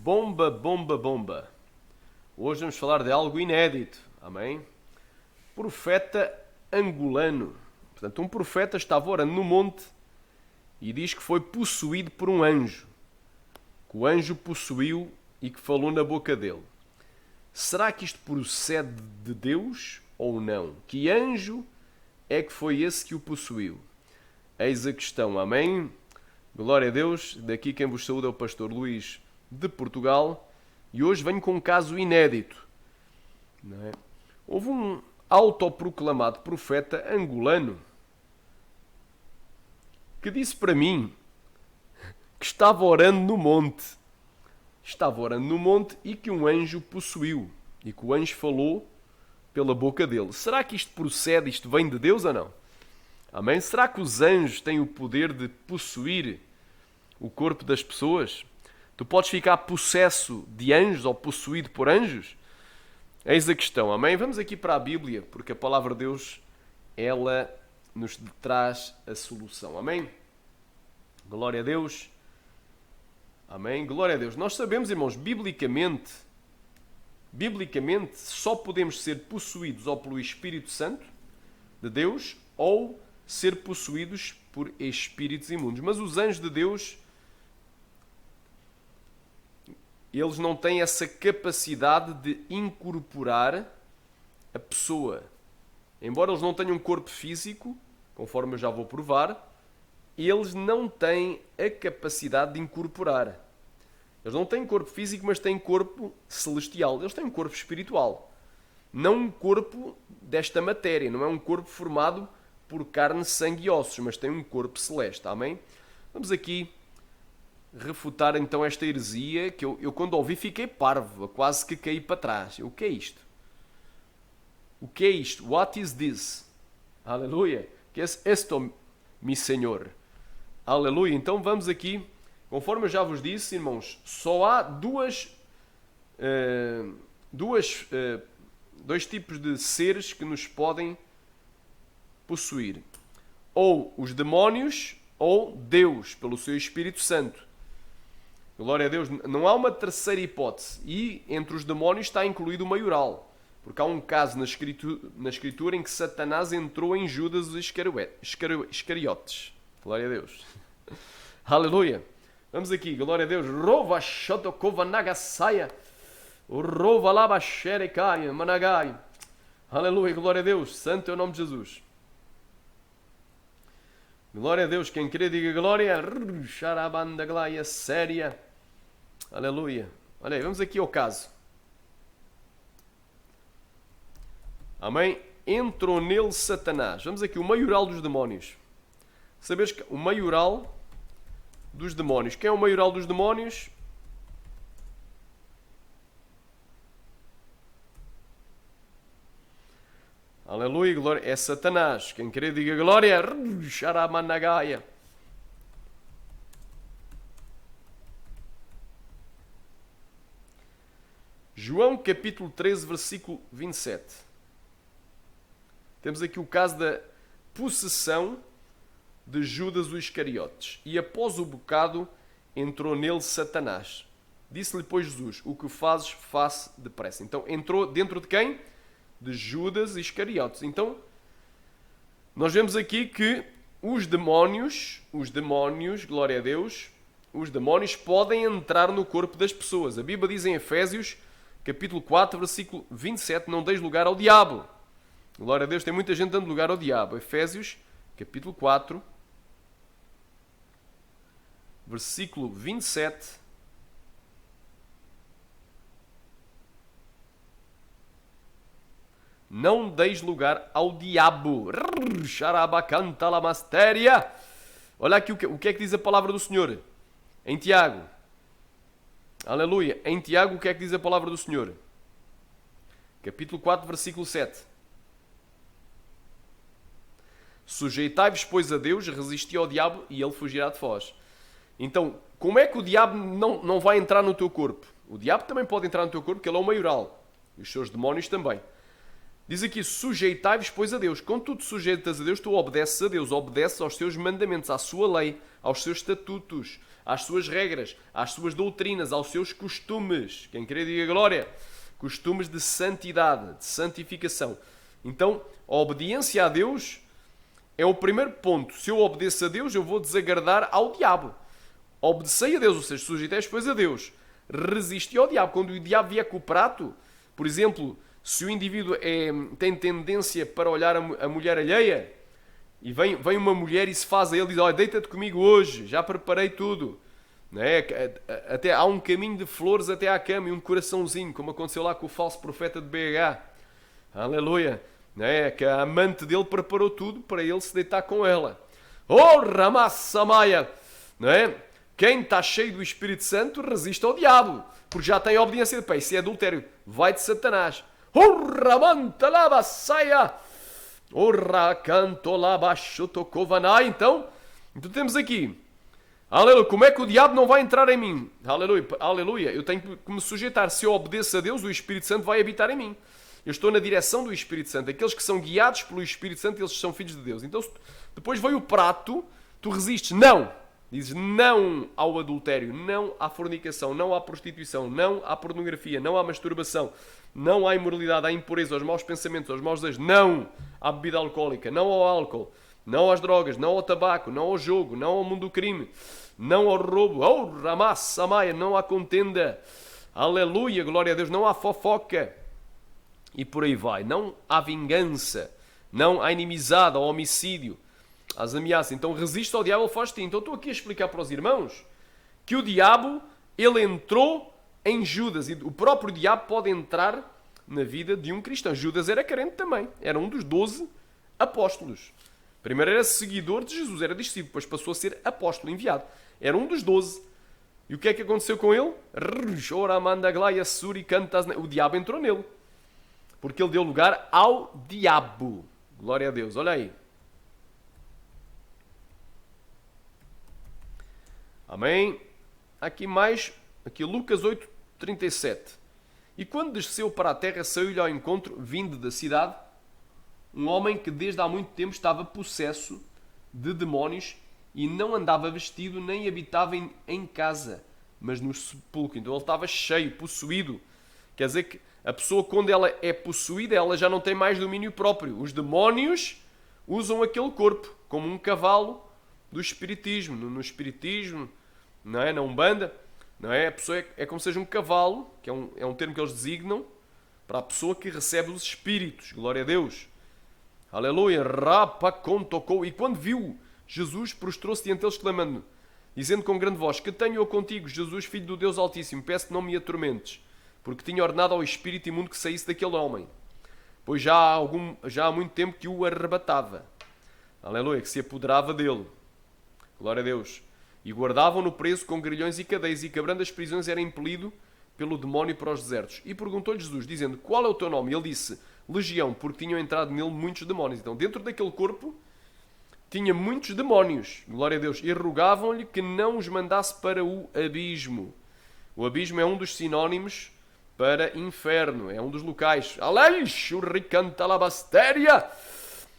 Bomba, bomba, bomba. Hoje vamos falar de algo inédito. Amém? Profeta angolano. Portanto, um profeta estava orando no monte e diz que foi possuído por um anjo. Que o anjo possuiu e que falou na boca dele. Será que isto procede de Deus ou não? Que anjo é que foi esse que o possuiu? Eis a questão. Amém? Glória a Deus. Daqui quem vos saúda é o pastor Luís de Portugal. E hoje venho com um caso inédito. Não é? Houve um autoproclamado profeta angolano que disse para mim que estava orando no monte. Estava orando no monte e que um anjo possuiu. E que o anjo falou pela boca dele. Será que isto procede, isto vem de Deus ou não? Amém? Será que os anjos têm o poder de possuir o corpo das pessoas? Tu podes ficar possesso de anjos ou possuído por anjos? Eis a questão, amém? Vamos aqui para a Bíblia, porque a palavra de Deus, ela nos traz a solução, amém? Glória a Deus. Amém? Glória a Deus. Nós sabemos, irmãos, biblicamente, só podemos ser possuídos ou pelo Espírito Santo de Deus ou ser possuídos por espíritos imundos. Mas os anjos de Deus, eles não têm essa capacidade de incorporar a pessoa. Embora eles não tenham um corpo físico, conforme eu já vou provar, eles não têm a capacidade de incorporar. Eles não têm corpo físico, mas têm corpo celestial. Eles têm um corpo espiritual. Não um corpo desta matéria. Não é um corpo formado por carne, sangue e ossos, mas têm um corpo celeste. Amém? Vamos aqui refutar então esta heresia que eu quando ouvi fiquei parvo, quase que caí para trás. O que é isto? O que é isto? What is this? Aleluia. Que é esto, mi Senhor? Aleluia. Então vamos aqui, conforme eu já vos disse, irmãos, só há dois tipos de seres que nos podem possuir. Ou os demónios ou Deus, pelo seu Espírito Santo. Glória a Deus. Não há uma terceira hipótese. E entre os demónios está incluído o maioral. Porque há um caso na Escritura em que Satanás entrou em Judas os Iscariotes. Glória a Deus. Aleluia. Vamos aqui. Glória a Deus. Rova Shotokova Nagasaya. Rova Laba Sherekai Managai. Aleluia. Glória a Deus. Santo é o nome de Jesus. Glória a Deus. Quem crê diga glória. Charabanda Glaia séria. Aleluia. Olha aí, vamos aqui ao caso. Amém? Entrou nele Satanás. Vamos aqui, o maioral dos demónios. Sabes que o maioral dos demónios. Quem é o maioral dos demónios? Aleluia, glória. É Satanás. Quem querer diga glória. Xaramanagaia. João capítulo 13, versículo 27. Temos aqui o caso da possessão de Judas os Iscariotes. E após o bocado entrou nele Satanás. Disse-lhe, pois, Jesus: o que fazes, faça depressa. Então entrou dentro de quem? De Judas Iscariotes. Então, nós vemos aqui que os demónios, glória a Deus, os demónios podem entrar no corpo das pessoas. A Bíblia diz em Efésios, capítulo 4, versículo 27, não deis lugar ao diabo. Glória a Deus, tem muita gente dando lugar ao diabo. Efésios, capítulo 4, versículo 27. Não deis lugar ao diabo. Olha aqui o que é que diz a palavra do Senhor. Em Tiago. Aleluia. Em Tiago, o que é que diz a palavra do Senhor? Capítulo 4, versículo 7. Sujeitai-vos, pois, a Deus, resisti ao diabo e ele fugirá de vós. Então, como é que o diabo não vai entrar no teu corpo? O diabo também pode entrar no teu corpo, porque ele é o maioral. E os seus demónios também. Diz aqui, sujeitai-vos, pois, a Deus. Quando tu te sujeitas a Deus, tu obedeces a Deus, obedeces aos seus mandamentos, à sua lei, aos seus estatutos, às suas regras, às suas doutrinas, aos seus costumes. Quem querer diga glória. Costumes de santidade, de santificação. Então, a obediência a Deus é o primeiro ponto. Se eu obedeço a Deus, eu vou desagradar ao diabo. Obedecei a Deus, ou seja, sujeitai-vos, pois, a Deus. Resisti ao diabo. Quando o diabo vier com o prato, por exemplo, se o indivíduo tem tendência para olhar a mulher alheia, e vem uma mulher e se faz a ele e diz, olha, deita-te comigo hoje, já preparei tudo. Não é? Até há um caminho de flores até à cama e um coraçãozinho, como aconteceu lá com o falso profeta de BH. Aleluia. Não é? Que a amante dele preparou tudo para ele se deitar com ela. Oh, Ramassamaya! Não é? Quem está cheio do Espírito Santo resiste ao diabo, porque já tem obediência de pé. Isso é adultério. Vai de Satanás. Urra mantalaba saia. Urra cantolaba chutokovanai. Então temos aqui. Aleluia. Como é que o diabo não vai entrar em mim? Aleluia. Aleluia. Eu tenho que me sujeitar. Se eu obedeço a Deus, o Espírito Santo vai habitar em mim. Eu estou na direção do Espírito Santo. Aqueles que são guiados pelo Espírito Santo, eles são filhos de Deus. Então depois veio o prato, tu resistes. Não. Dizes não ao adultério, não à fornicação, não à prostituição, não à pornografia, não à masturbação, não à imoralidade, à impureza, aos maus pensamentos, aos maus desejos, não à bebida alcoólica, não ao álcool, não às drogas, não ao tabaco, não ao jogo, não ao mundo do crime, não ao roubo, oh, ramassamaya, não à contenda, aleluia, glória a Deus, não à fofoca, e por aí vai, não à vingança, não à inimizade, ao homicídio, às ameaças. Então resiste ao diabo, ele foge-te. Então estou aqui a explicar para os irmãos que o diabo, ele entrou em Judas. E o próprio diabo pode entrar na vida de um cristão. Judas era crente também. Era um dos 12 apóstolos. Primeiro era seguidor de Jesus, era discípulo. Depois passou a ser apóstolo, enviado. Era um dos 12. E o que é que aconteceu com ele? O diabo entrou nele. Porque ele deu lugar ao diabo. Glória a Deus. Olha aí. Amém? Aqui Lucas 8:37. E quando desceu para a terra, saiu-lhe ao encontro, vindo da cidade, um homem que desde há muito tempo estava possesso de demónios e não andava vestido nem habitava em casa, mas no sepulcro. Então ele estava cheio, possuído. Quer dizer que a pessoa, quando ela é possuída, ela já não tem mais domínio próprio. Os demónios usam aquele corpo como um cavalo do espiritismo. No espiritismo, não é? Na Umbanda, não é? A pessoa é como se seja um cavalo, que é um termo que eles designam para a pessoa que recebe os espíritos. Glória a Deus. Aleluia. Rapa contocou. E quando viu Jesus, prostrou-se diante deles, clamando, dizendo com grande voz, que tenho eu contigo, Jesus, Filho do Deus Altíssimo, peço que não me atormentes, porque tinha ordenado ao espírito imundo que saísse daquele homem, pois já há muito tempo que o arrebatava. Aleluia. Que se apoderava dele. Glória a Deus. E guardavam-no preso com grilhões e cadeias, e quebrando as prisões era impelido pelo demónio para os desertos. E perguntou-lhe Jesus, dizendo, qual é o teu nome? E ele disse, Legião, porque tinham entrado nele muitos demónios. Então, dentro daquele corpo, tinha muitos demónios. Glória a Deus. E rogavam-lhe que não os mandasse para o abismo. O abismo é um dos sinónimos para inferno. É um dos locais. Aleixo, ricanta labastéria.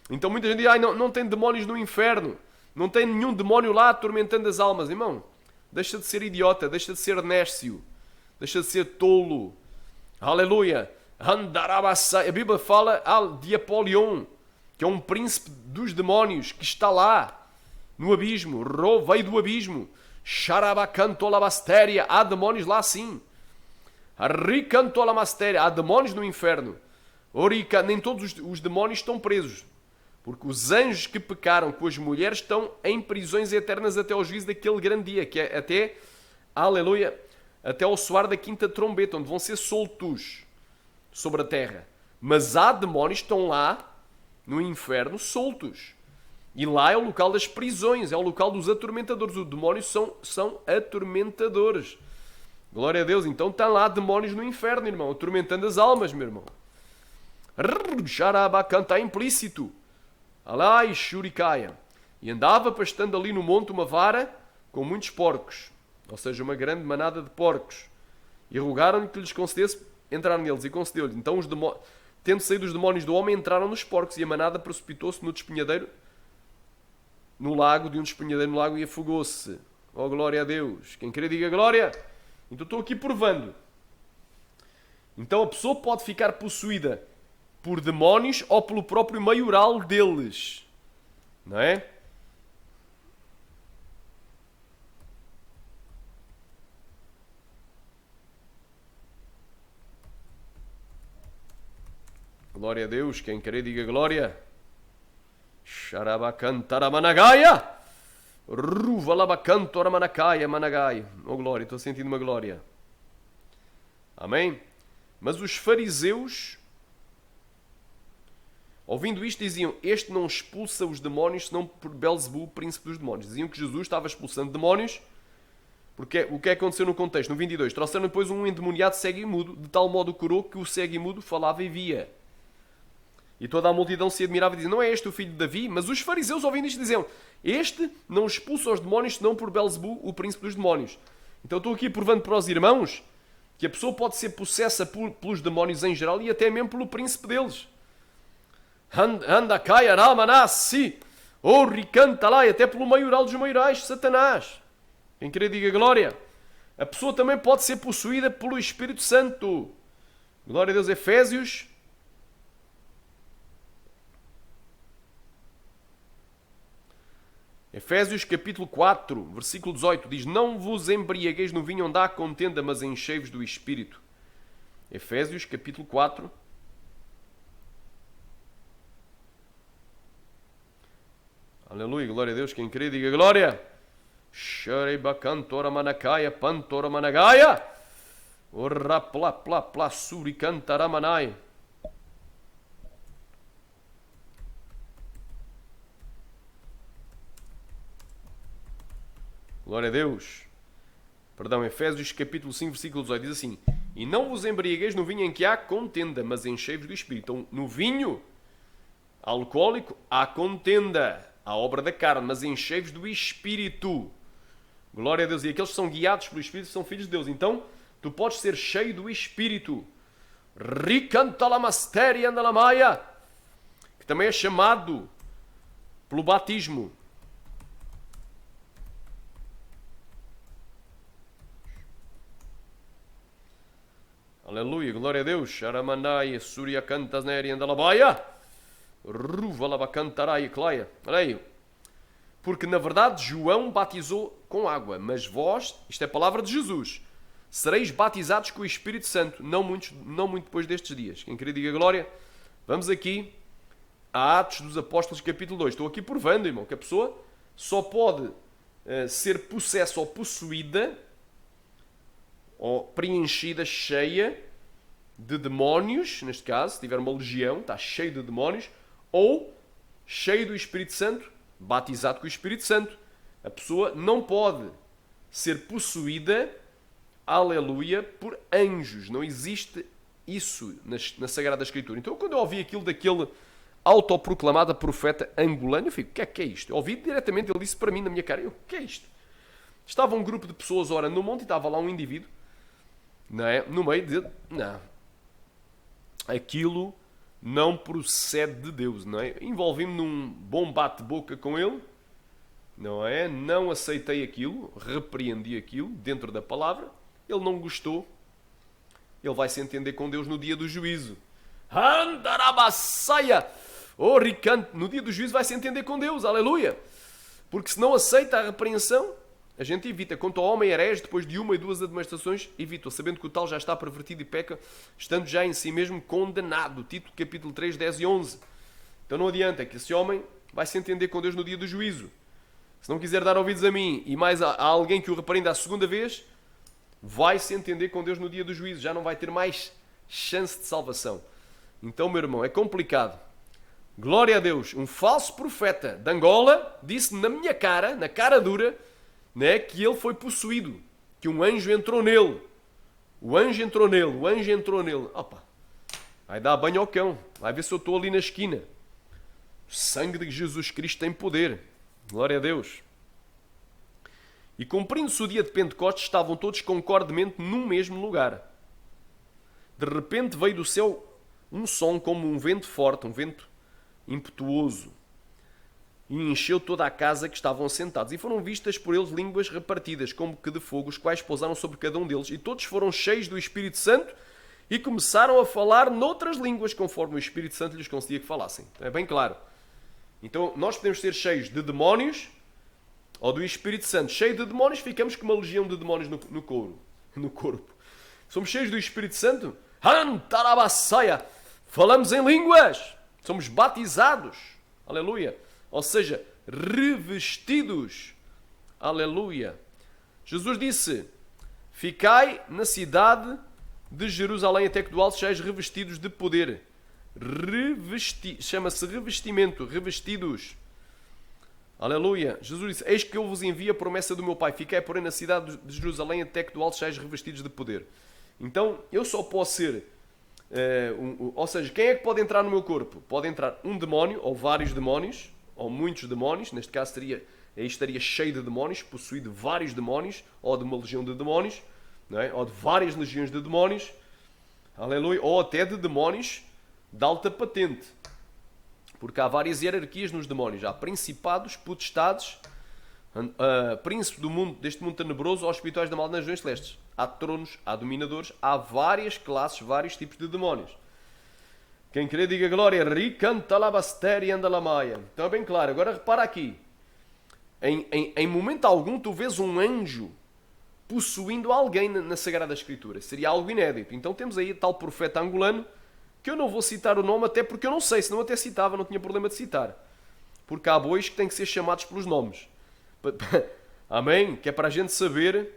Então, muita gente diz, não tem demónios no inferno. Não tem nenhum demónio lá atormentando as almas. Irmão, deixa de ser idiota, deixa de ser nércio, deixa de ser tolo. Aleluia. A Bíblia fala de Apolion, que é um príncipe dos demónios, que está lá, no abismo. Veio do abismo. Xarabacantolabastéria. Há demónios lá sim. Ricantolamastéria. Há demónios no inferno. Nem todos os demónios estão presos. Porque os anjos que pecaram com as mulheres estão em prisões eternas até ao juízo daquele grande dia, que é até, aleluia, até ao soar da quinta trombeta, onde vão ser soltos sobre a terra. Mas há demónios que estão lá, no inferno, soltos. E lá é o local das prisões, é o local dos atormentadores. Os demónios são atormentadores. Glória a Deus. Então estão lá demónios no inferno, irmão, atormentando as almas, meu irmão. Xarabacan, está implícito. Alai, Shuricaia. E andava pastando ali no monte uma vara com muitos porcos, ou seja, uma grande manada de porcos. E rogaram-lhe que lhes concedesse entrar neles, e concedeu-lhe. Então tendo saído os demónios do homem, entraram nos porcos e a manada precipitou-se no despenhadeiro, no lago, de um despenhadeiro no lago e afogou-se. Oh, glória a Deus. Quem quer diga glória. Então estou aqui provando. Então a pessoa pode ficar possuída por demónios ou pelo próprio maioral deles. Não é? Glória a Deus. Quem quer diga glória. Xarabacantaramanagáia. Ruvalabacantoramanacaia managai. Oh glória, estou sentindo uma glória. Amém? Mas os fariseus, ouvindo isto, diziam: este não expulsa os demónios senão por Belzebu, príncipe dos demónios. Diziam que Jesus estava expulsando demónios. Porque o que aconteceu no contexto? No 22, trouxeram depois um endemoniado cego e mudo, de tal modo o curou que o cego e mudo falava e via. E toda a multidão se admirava e dizia: não é este o filho de Davi? Mas os fariseus, ouvindo isto, diziam: este não expulsa os demónios senão por Belzebu, o príncipe dos demónios. Então estou aqui provando para os irmãos que a pessoa pode ser possessa pelos demónios em geral e até mesmo pelo príncipe deles. Anda cá, aramanassi, orricantalai, até pelo maioral dos maiorais, Satanás. Quem querer diga glória. A pessoa também pode ser possuída pelo Espírito Santo. Glória a Deus. Efésios capítulo 4, versículo 18, diz: não vos embriagueis no vinho onde há contenda, mas enchei-vos do Espírito. Efésios capítulo 4. Aleluia, glória a Deus. Quem crê, diga glória. Xarebacantora manacaia, pantora managaia. Orra plá plá plá suri cantaramanai. Glória a Deus. Perdão, Efésios capítulo 5, versículo 18, diz assim: e não vos embriagueis no vinho em que há contenda, mas enchei-vos do Espírito. Então, no vinho alcoólico há contenda, há obra da carne, mas enchei-vos do Espírito. Glória a Deus. E aqueles que são guiados pelo Espírito são filhos de Deus. Então, tu podes ser cheio do Espírito. Ricantalamasteria andalamaia, que também é chamado pelo batismo. Aleluia, glória a Deus. Sharamandai, Surya Cantasneri andalabaia. Ruvalabacantarai, claia. Olha aí. Porque na verdade João batizou com água, mas vós, isto é a palavra de Jesus, sereis batizados com o Espírito Santo, não muito depois destes dias. Quem queria diga glória. Vamos aqui a Atos dos Apóstolos capítulo 2. Estou aqui provando, irmão, que a pessoa só pode ser possessa ou possuída ou preenchida, cheia de demónios, neste caso, se tiver uma legião, está cheio de demónios, ou cheio do Espírito Santo, batizado com o Espírito Santo. A pessoa não pode ser possuída, aleluia, por anjos. Não existe isso na Sagrada Escritura. Então, quando eu ouvi aquilo daquele autoproclamado profeta angolano, eu fico: o que é isto? Eu ouvi diretamente, ele disse para mim na minha cara: o que é isto? Estava um grupo de pessoas orando no monte e estava lá um indivíduo, não é? No meio de... Não. Aquilo não procede de Deus, não é? Envolvi-me num bom bate-boca com ele, não é? Não aceitei aquilo, repreendi aquilo dentro da palavra. Ele não gostou. Ele vai se entender com Deus no dia do juízo. Andarabassaia! No dia do juízo vai se entender com Deus, aleluia! Porque se não aceita a repreensão, a gente evita. Quanto ao homem herege, depois de uma e duas admoestações, evita, sabendo que o tal já está pervertido e peca, estando já em si mesmo condenado. Tito capítulo 3, 10 e 11. Então não adianta, que esse homem vai se entender com Deus no dia do juízo. Se não quiser dar ouvidos a mim e mais a alguém que o repreenda a segunda vez, vai se entender com Deus no dia do juízo. Já não vai ter mais chance de salvação. Então, meu irmão, é complicado. Glória a Deus. Um falso profeta de Angola disse na minha cara, na cara dura, né, que ele foi possuído, que um anjo entrou nele. O anjo entrou nele. Opa, vai dar banho ao cão. Vai ver se eu estou ali na esquina. O sangue de Jesus Cristo tem poder. Glória a Deus. E cumprindo-se o dia de Pentecostes, estavam todos concordemente no mesmo lugar. De repente veio do céu um som como um vento forte, um vento impetuoso, e encheu toda a casa que estavam assentados. E foram vistas por eles línguas repartidas, como que de fogo, os quais pousaram sobre cada um deles. E todos foram cheios do Espírito Santo e começaram a falar noutras línguas, conforme o Espírito Santo lhes concedia que falassem. É bem claro. Então, nós podemos ser cheios de demónios ou do Espírito Santo. Cheio de demónios, ficamos com uma legião de demónios no corpo. Somos cheios do Espírito Santo. Antarabassaia. Falamos em línguas. Somos batizados. Aleluia. Ou seja, revestidos. Aleluia. Jesus disse: ficai na cidade de Jerusalém até que do alto sejais revestidos de poder. Chama-se revestimento. Revestidos. Aleluia. Jesus disse: eis que eu vos envio a promessa do meu Pai. Ficai, porém, na cidade de Jerusalém até que do alto sejais revestidos de poder. Então, eu só posso ser... ou seja, quem é que pode entrar no meu corpo? Pode entrar um demónio, ou vários demónios, ou muitos demónios. Neste caso, aí estaria cheio de demónios, possuído de vários demónios, ou de uma legião de demónios, não é? Ou de várias legiões de demónios. Aleluia. Ou até de demónios de alta patente. Porque há várias hierarquias nos demónios. Há principados, potestades, príncipe do mundo, deste mundo tenebroso, ou espirituais da maldade nas regiões celestes. Há tronos, há dominadores, há várias classes, vários tipos de demónios. Quem crê diga glória. Ricantalabasteri andalamaia. Então é bem claro. Agora repara aqui. Em momento algum tu vês um anjo possuindo alguém na Sagrada Escritura. Seria algo inédito. Então temos aí tal profeta angolano, que eu não vou citar o nome, até porque eu não sei. Se não até citava, não tinha problema de citar. Porque há bois que têm que ser chamados pelos nomes. Amém? Que é para a gente saber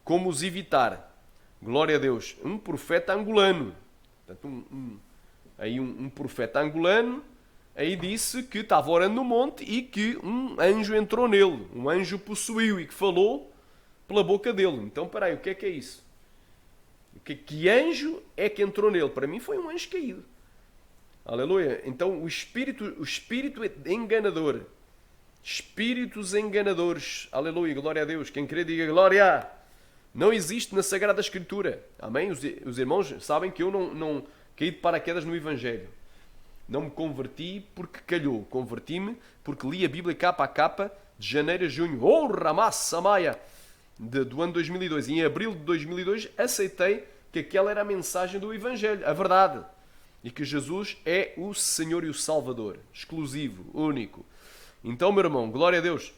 como os evitar. Glória a Deus. Um profeta angolano. Portanto, um profeta angolano aí disse que estava orando no monte e que um anjo entrou nele. Um anjo possuiu e que falou pela boca dele. Então, espera aí, o que é isso? Que anjo é que entrou nele? Para mim foi um anjo caído. Aleluia. Então, o espírito é enganador. Espíritos enganadores. Aleluia. Glória a Deus. Quem crê diga glória. Não existe na Sagrada Escritura. Amém? Os irmãos sabem que eu não caí de paraquedas no Evangelho. Não me converti porque calhou. Converti-me porque li a Bíblia capa a capa de janeiro a junho. Oh, Ramassa Maia! Do ano 2002. E em abril de 2002 aceitei que aquela era a mensagem do Evangelho. A verdade. E que Jesus é o Senhor e o Salvador. Exclusivo. Único. Então, meu irmão, glória a Deus.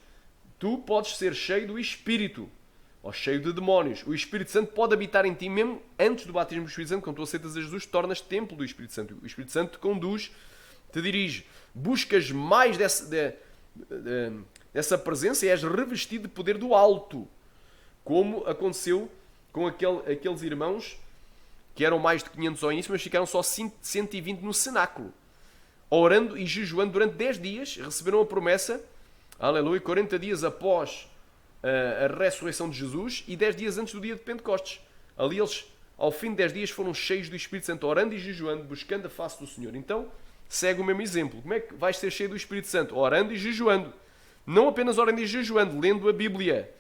Tu podes ser cheio do Espírito. Ou cheio de demónios. O Espírito Santo pode habitar em ti mesmo antes do batismo do Espírito Santo. Quando tu aceitas a Jesus, tornas templo do Espírito Santo. O Espírito Santo te conduz, te dirige. Buscas mais dessa presença e és revestido de poder do alto. Como aconteceu com aqueles irmãos que eram mais de 500 ao início, mas ficaram só 120 no cenáculo. Orando e jejuando durante 10 dias, receberam a promessa, aleluia, 40 dias após a ressurreição de Jesus e 10 dias antes do dia de Pentecostes. Ali eles, ao fim de 10 dias, foram cheios do Espírito Santo, orando e jejuando, buscando a face do Senhor. Então, segue o mesmo exemplo. Como é que vais ser cheio do Espírito Santo? Orando e jejuando. Não apenas orando e jejuando, lendo a Bíblia.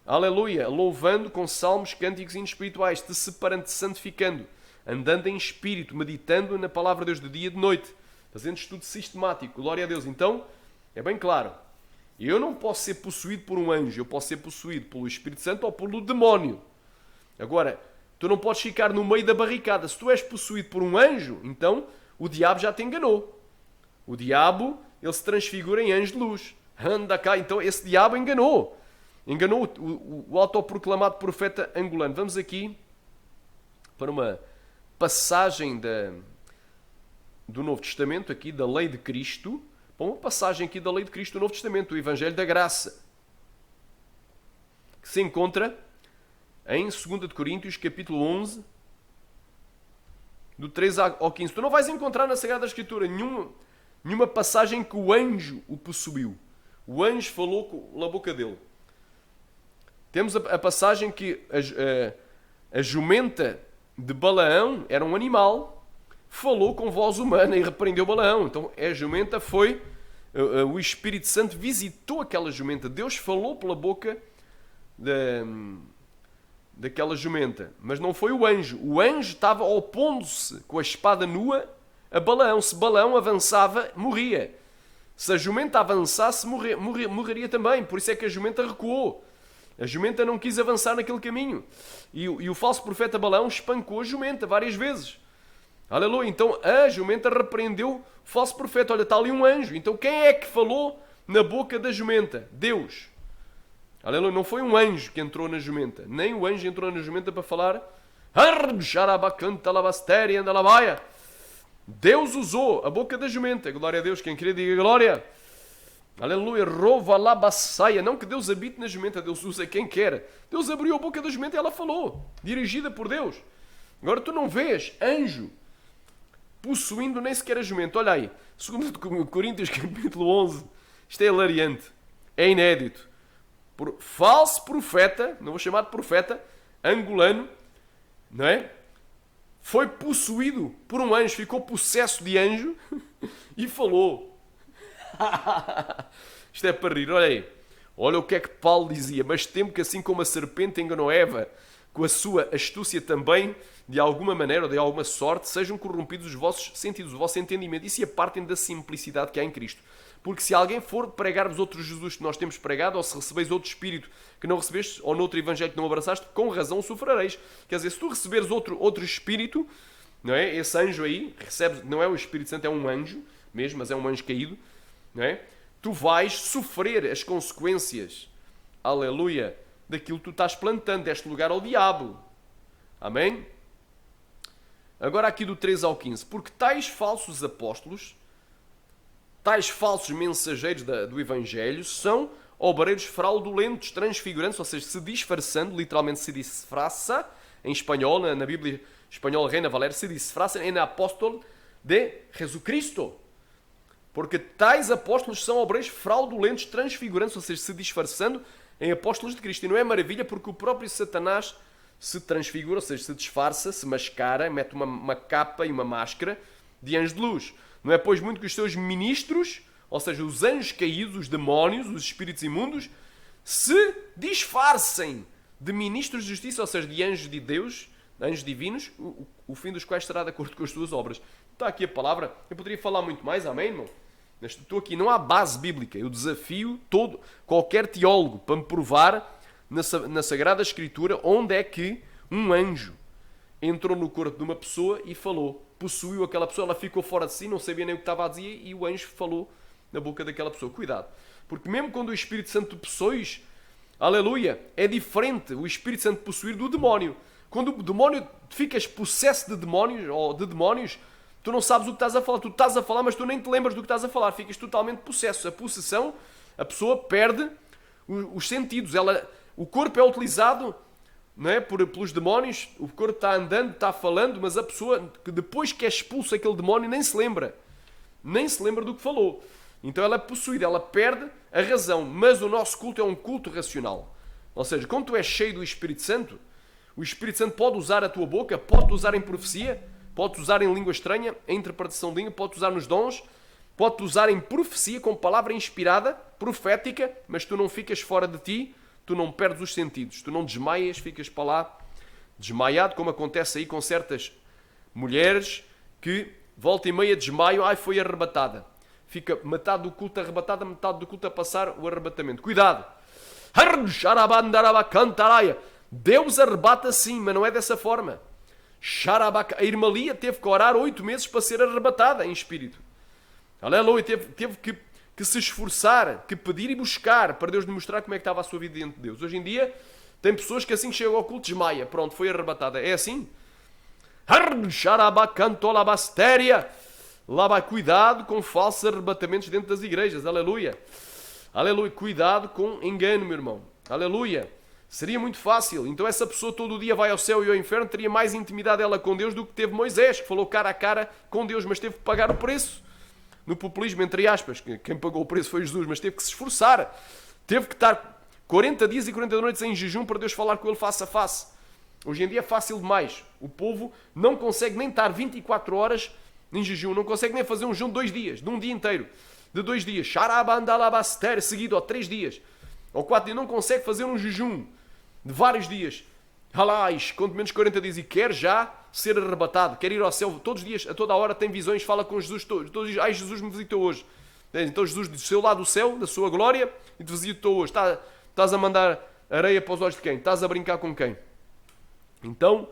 Aleluia. Louvando com salmos, cânticos e hinos espirituais, te separando, te santificando, andando em espírito, meditando na palavra de Deus de dia e de noite, fazendo estudo sistemático. Glória a Deus. Então, é bem claro. Eu não posso ser possuído por um anjo, eu posso ser possuído pelo Espírito Santo ou pelo demónio. Agora, tu não podes ficar no meio da barricada. Se tu és possuído por um anjo, então o diabo já te enganou. O diabo, ele se transfigura em anjo de luz. Anda cá, então esse diabo enganou. Enganou o autoproclamado profeta angolano. Vamos aqui para uma passagem do Novo Testamento, aqui da Lei de Cristo. Uma passagem aqui da Lei de Cristo do Novo Testamento, o Evangelho da Graça, que se encontra em 2 de Coríntios, capítulo 11, do 3 ao 15. Tu não vais encontrar na Sagrada Escritura nenhuma passagem que o anjo o possuiu. O anjo falou na boca dele. Temos a passagem que a jumenta de Balaão era um animal, falou com voz humana e repreendeu Balaão. Então a jumenta foi, o Espírito Santo visitou aquela jumenta. Deus falou pela boca daquela jumenta. Mas não foi o anjo. O anjo estava opondo-se com a espada nua a Balaão. Se Balaão avançava, morria. Se a jumenta avançasse, morreria também. Por isso é que a jumenta recuou. A jumenta não quis avançar naquele caminho. E o falso profeta Balaão espancou a jumenta várias vezes. Aleluia. Então a jumenta repreendeu o falso profeta. Olha, está ali um anjo. Então quem é que falou na boca da jumenta? Deus. Aleluia. Não foi um anjo que entrou na jumenta. Nem o anjo entrou na jumenta para falar. Deus usou a boca da jumenta. Glória a Deus. Quem queria diga glória. Aleluia. Rova labassaia. Não que Deus habite na jumenta. Deus usa quem quer. Deus abriu a boca da jumenta e ela falou. Dirigida por Deus. Agora tu não vês anjo possuindo nem sequer a jumenta. Olha aí. 2 Coríntios capítulo 11. Isto é hilariante. É inédito. Por falso profeta. Não vou chamar de profeta. Angolano. Não é? Foi possuído por um anjo, ficou possesso de anjo e falou. Isto é para rir, olha aí. Olha o que é que Paulo dizia. Mas temo que assim como a serpente enganou Eva, com a sua astúcia também, de alguma maneira ou de alguma sorte, sejam corrompidos os vossos sentidos, o vosso entendimento, e se apartem da simplicidade que há em Cristo. Porque se alguém for pregar-vos outro Jesus que nós temos pregado, ou se recebeis outro Espírito que não recebeste, ou noutro Evangelho que não abraçaste, com razão sofrereis. Quer dizer, se tu receberes outro Espírito, não é? Esse anjo aí, recebes, não é o Espírito Santo, é um anjo mesmo, mas é um anjo caído, não é? Tu vais sofrer as consequências, aleluia, daquilo que tu estás plantando, deste lugar ao diabo. Amém? Agora aqui do 13 ao 15. Porque tais falsos apóstolos, tais falsos mensageiros do Evangelho, são obreiros fraudulentos, transfigurantes, ou seja, se disfarçando, literalmente se disfraça, em espanhol, na Bíblia espanhola Reina Valera, se disfraça em apóstolo de Jesucristo. Porque tais apóstolos são obreiros fraudulentos, transfigurantes, ou seja, se disfarçando em apóstolos de Cristo. E não é maravilha porque o próprio Satanás se transfigura, ou seja, se disfarça, se mascara, mete uma capa e uma máscara de anjo de luz. Não é, pois, muito que os seus ministros, ou seja, os anjos caídos, os demónios, os espíritos imundos, se disfarcem de ministros de justiça, ou seja, de anjos de Deus, anjos divinos, o fim dos quais será de acordo com as suas obras. Está aqui a palavra. Eu poderia falar muito mais, amém, irmão? Estou aqui, não há base bíblica. Eu desafio qualquer teólogo para me provar na Sagrada Escritura onde é que um anjo entrou no corpo de uma pessoa e falou, possuiu aquela pessoa, ela ficou fora de si, não sabia nem o que estava a dizer e o anjo falou na boca daquela pessoa. Cuidado, porque mesmo quando o Espírito Santo possuis, aleluia, é diferente o Espírito Santo possuir do demónio. Quando o demónio ficas possesso de demónios, tu não sabes o que estás a falar. Tu estás a falar, mas tu nem te lembras do que estás a falar. Ficas totalmente possesso. A possessão, a pessoa perde os sentidos. O corpo é utilizado, não é, pelos demónios. O corpo está andando, está falando, mas a pessoa, que depois que é expulso aquele demónio, nem se lembra. Nem se lembra do que falou. Então ela é possuída, ela perde a razão. Mas o nosso culto é um culto racional. Ou seja, quando tu és cheio do Espírito Santo, o Espírito Santo pode usar a tua boca, pode usar em profecia, pode usar em língua estranha, em interpretação de língua, pode usar nos dons, pode usar em profecia, com palavra inspirada, profética, mas tu não ficas fora de ti, tu não perdes os sentidos, tu não desmaias, ficas para lá desmaiado, como acontece aí com certas mulheres que volta e meia desmaiam, foi arrebatada. Fica metade do culto arrebatada, metade do culto a passar o arrebatamento. Cuidado! Deus arrebata sim, mas não é dessa forma. A irmã Lia teve que orar 8 meses para ser arrebatada em espírito. Aleluia, teve que se esforçar, que pedir e buscar para Deus lhe mostrar como é que estava a sua vida diante de Deus. Hoje em dia, tem pessoas que assim que chegam ao culto desmaia. Pronto, foi arrebatada. É assim? Lá vai, cuidado com falsos arrebatamentos dentro das igrejas. Aleluia. Aleluia, cuidado com engano, meu irmão. Aleluia. Seria muito fácil. Então essa pessoa todo dia vai ao céu e ao inferno, teria mais intimidade ela com Deus do que teve Moisés, que falou cara a cara com Deus, mas teve que pagar o preço. No populismo, entre aspas, quem pagou o preço foi Jesus, mas teve que se esforçar. Teve que estar 40 dias e 40 noites em jejum para Deus falar com ele face a face. Hoje em dia é fácil demais. O povo não consegue nem estar 24 horas em jejum, não consegue nem fazer um jejum de 2 dias, de um dia inteiro, de 2 dias, seguido, ou 3 dias, ou 4 dias, não consegue fazer um jejum de vários dias. Halais, quanto menos 40 dias, e quer já ser arrebatado, quer ir ao céu, todos os dias, a toda a hora tem visões, fala com Jesus, todos os dias, ai, Jesus me visitou hoje. Então Jesus desceu lá do céu, da sua glória, e te visitou hoje. Estás a mandar areia para os olhos de quem? Estás a brincar com quem? Então,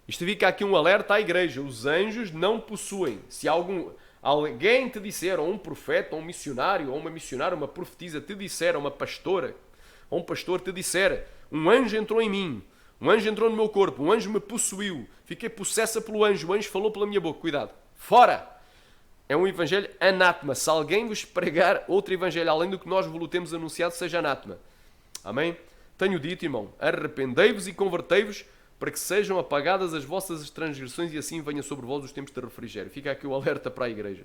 isto fica aqui um alerta à igreja. Os anjos não possuem. Se alguém te disser, ou um profeta, ou um missionário, ou uma missionária, uma profetisa te disser, ou uma pastora, ou um pastor te disser, um anjo entrou em mim, um anjo entrou no meu corpo, um anjo me possuiu, fiquei possessa pelo anjo, o anjo falou pela minha boca, cuidado, fora! É um evangelho anátema. Se alguém vos pregar outro evangelho, além do que nós vos temos anunciado, seja anátema. Amém? Tenho dito, irmão, arrependei-vos e convertei-vos para que sejam apagadas as vossas transgressões e assim venha sobre vós os tempos de refrigério. Fica aqui o alerta para a igreja.